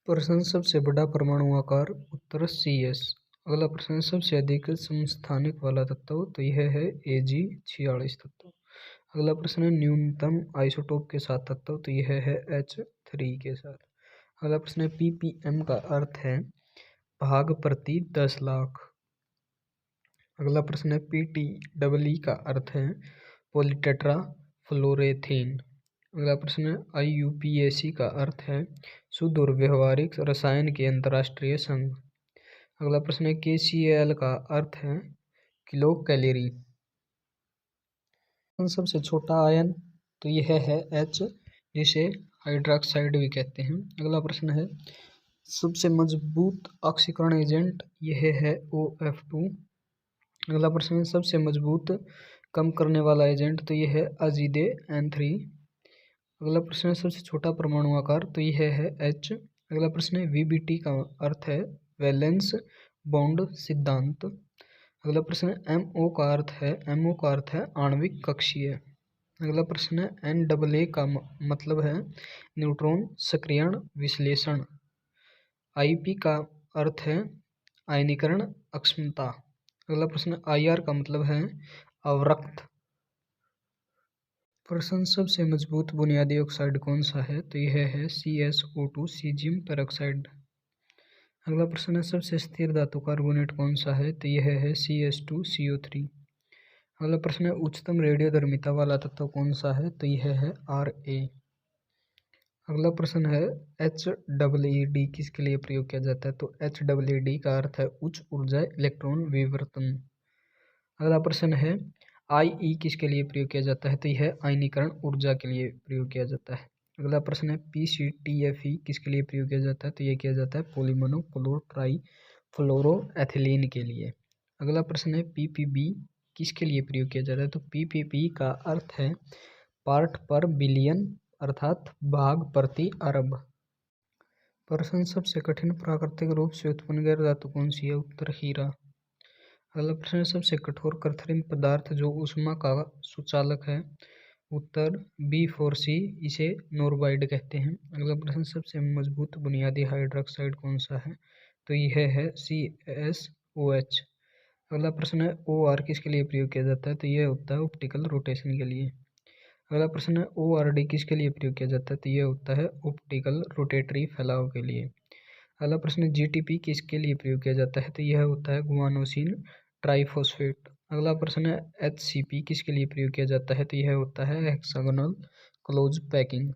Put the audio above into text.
प्रश्न सबसे बड़ा परमाणु आकार, उत्तर CS। अगला प्रश्न सबसे अधिक समस्थानिक वाला तत्व, तो यह है Ag46 तत्व। अगला प्रश्न न्यूनतम आइसोटोप के साथ तत्व, तो यह है H3 के साथ। अगला प्रश्न ppm का अर्थ है भाग प्रति 10 लाख। अगला प्रश्न PTEE का अर्थ है पॉलीटेट्रा फ्लोरेथेन। अगला प्रश्न IUPAC का अर्थ है शुद्ध और व्यवहारिक रसायन के अंतर्राष्ट्रीय संघ। अगला प्रश्न KCl का अर्थ है किलो कैलोरी। सबसे छोटा आयन, तो यह है H, जिसे हाइड्रोक्साइड भी कहते हैं। अगला प्रश्न है सबसे मजबूत ऑक्सीकरण एजेंट, यह है OF2। अगला प्रश्न है सबसे मजबूत कम करने वाला एजेंट, तो यह है अजीदे N3। अगला प्रश्न है सबसे छोटा परमाणु आकार, तो यह है H। अगला प्रश्न है VBT का अर्थ है वैलेंस बॉन्ड सिद्धांत। अगला प्रश्न है MO का अर्थ है आणविक कक्षीय। अगला प्रश्न है NAA का मतलब है न्यूट्रॉन सक्रियण विश्लेषण। IP का अर्थ है आयनीकरण अक्षमता। अगला प्रश्न IR का मतलब है अवरक्त। प्रश्न सबसे मजबूत बुनियादी ऑक्साइड कौन सा है, तो यह है CSO2 सीजियम पेरोक्साइड। अगला प्रश्न है सबसे स्थिर धातु कार्बोनेट कौन सा है, तो यह है CS2CO3। अगला प्रश्न है उच्चतम रेडियोधर्मिता वाला तत्व कौन सा है, तो यह है Ra। अगला प्रश्न है HEED किसके लिए प्रयोग किया जाता है, तो HEED का अर्थ है उच्च ऊर्जा इलेक्ट्रॉन विवर्तन। अगला प्रश्न है IE किसके लिए प्रयोग किया जाता है, तो यह आयनीकरण ऊर्जा के लिए प्रयोग किया जाता है। अगला प्रश्न है PCTFE किसके लिए प्रयोग किया जाता है, तो यह किया जाता है पॉलीमोनो क्लोर ट्राई फ्लोरोएथिलीन के लिए। अगला प्रश्न है PPB किसके लिए प्रयोग किया जाता है, तो PPB का अर्थ है पार्ट पर बिलियन अर्थात भाग प्रति अरब। प्रश्न सबसे कठिन प्राकृतिक रूप से उत्पन्न गैर धातु कौन सी है, उत्तर हीरा। अगला प्रश्न सबसे कठोर कृत्रिम पदार्थ जो ऊष्मा का सुचालक है, उत्तर B4C, इसे नोर्बाइड कहते हैं। अगला प्रश्न सबसे मजबूत बुनियादी हाइड्रोक्साइड कौन सा है, तो यह है CSOH। अगला प्रश्न है OR किसके लिए प्रयोग किया जाता है, तो यह होता है ऑप्टिकल रोटेशन के लिए। अगला प्रश्न है ORD किसके लिए प्रयोग किया जाता है, तो यह होता है ऑप्टिकल रोटेटरी फैलाव के लिए। अगला प्रश्न GTP किसके लिए प्रयोग किया जाता है, तो यह होता है गुआनोसिन ट्राइफॉस्फेट। अगला प्रश्न है HCP किसके लिए प्रयोग किया जाता है, तो यह होता है हेक्सागोनल क्लोज पैकिंग।